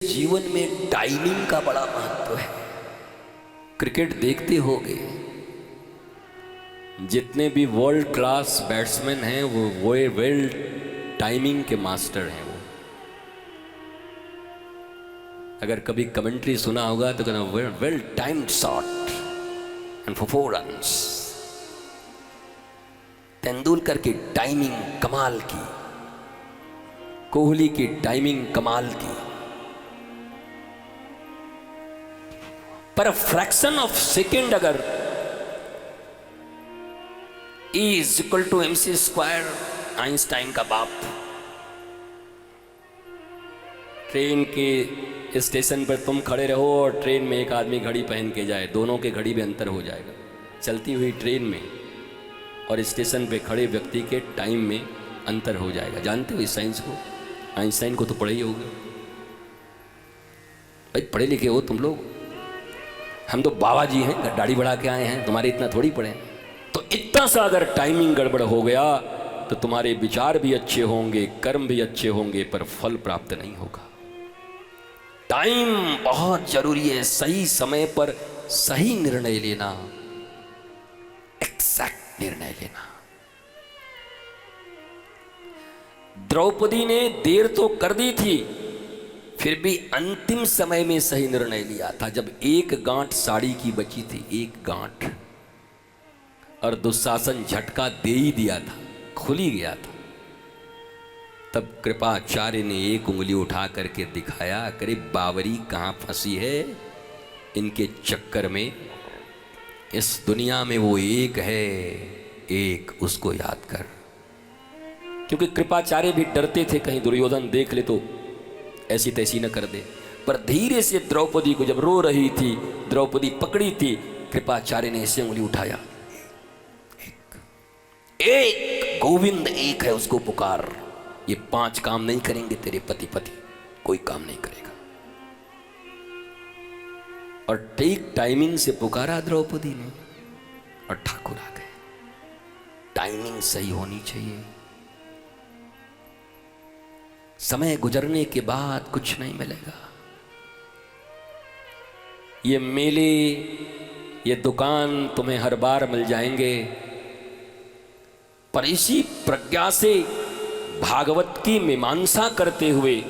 जीवन में टाइमिंग का बड़ा महत्व है। क्रिकेट देखते होगे, जितने भी वर्ल्ड क्लास बैट्समैन हैं वो वर्ल्ड टाइमिंग के मास्टर हैं। वो अगर कभी कमेंट्री सुना होगा तो कहना well timed shot and for 4 runs. Tendulkar की टाइमिंग कमाल की, कोहली की टाइमिंग कमाल की, पर फ्रैक्शन ऑफ सेकेंड अगर E is equal to mc², Einstein का बाप, ट्रेन के स्टेशन पर तुम खड़े रहो और ट्रेन में एक आदमी घड़ी पहन के जाए, दोनों के घड़ी में अंतर हो जाएगा। चलती हुई ट्रेन में और स्टेशन पे खड़े व्यक्ति के टाइम में अंतर हो जाएगा। जानते हो इस साइंस को? आइंस्टाइन को तो पढ़े ही होगे भाई, पढ़े लिखे हो तुम लोग। हम तो बाबा जी हैं, दाढ़ी बढ़ा के आए हैं, तुम्हारे इतना थोड़ी पढ़े हैं। तो इतना सा अगर टाइमिंग गड़बड़ हो गया तो तुम्हारे विचार भी अच्छे होंगे, कर्म भी अच्छे होंगे, पर फल प्राप्त नहीं होगा। टाइम बहुत जरूरी है। सही समय पर सही निर्णय लेना, एक्जैक्ट निर्णय लेना। द्रौपदी ने देर तो कर दी थी, फिर भी अंतिम समय में सही निर्णय लिया था। जब एक गांठ साड़ी की बची थी, एक गांठ, और दुशासन झटका दे ही दिया था, खुल ही गया था, तब कृपाचार्य ने एक उंगली उठा करके दिखाया, करे बावरी कहाँ फंसी है इनके चक्कर में। इस दुनिया में वो एक है, एक, उसको याद कर। क्योंकि कृपाचार्य भी डरते थे कहीं दुर्योधन देख ले तो ऐसी तैसी न कर दे। पर धीरे से द्रौपदी को, जब रो रही थी, द्रौपदी पकड़ी थी, कृपाचार्य ने ऐसे उंगली उठाया, एक गोविंद एक है, उसको पुकार। ये 5 काम नहीं करेंगे तेरे पति, कोई काम नहीं करेगा। और ठीक टाइमिंग से पुकारा द्रौपदी ने और ठाकुर आ गए। टाइमिंग सही होनी चाहिए। समय गुजरने के बाद कुछ नहीं मिलेगा। ये मेले, ये दुकान तुम्हें हर बार मिल जाएंगे, पर इसी प्रज्ञा से भागवत की मीमांसा करते हुए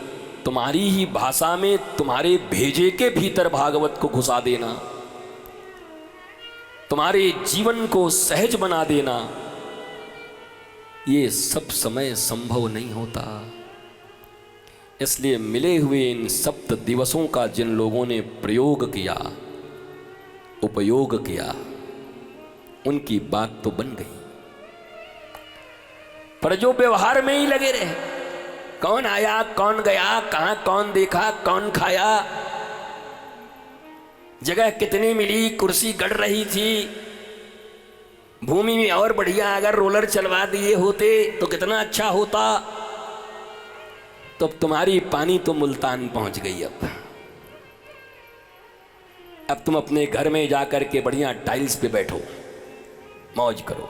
तुम्हारी ही भाषा में तुम्हारे भेजे के भीतर भागवत को घुसा देना, तुम्हारे जीवन को सहज बना देना, ये सब समय संभव नहीं होता। इसलिए मिले हुए इन 7 दिवसों का जिन लोगों ने प्रयोग किया, उपयोग किया, उनकी बात तो बन गई। पर जो व्यवहार में ही लगे रहे, कौन आया, कौन गया, कहां कौन देखा, कौन खाया, जगह कितनी मिली, कुर्सी गड़ रही थी, भूमि में और बढ़िया अगर रोलर चलवा दिए होते तो कितना अच्छा होता। तो अब तुम्हारी पानी तो मुल्तान पहुंच गई। अब तुम अपने घर में जाकर के बढ़िया टाइल्स पे बैठो, मौज करो।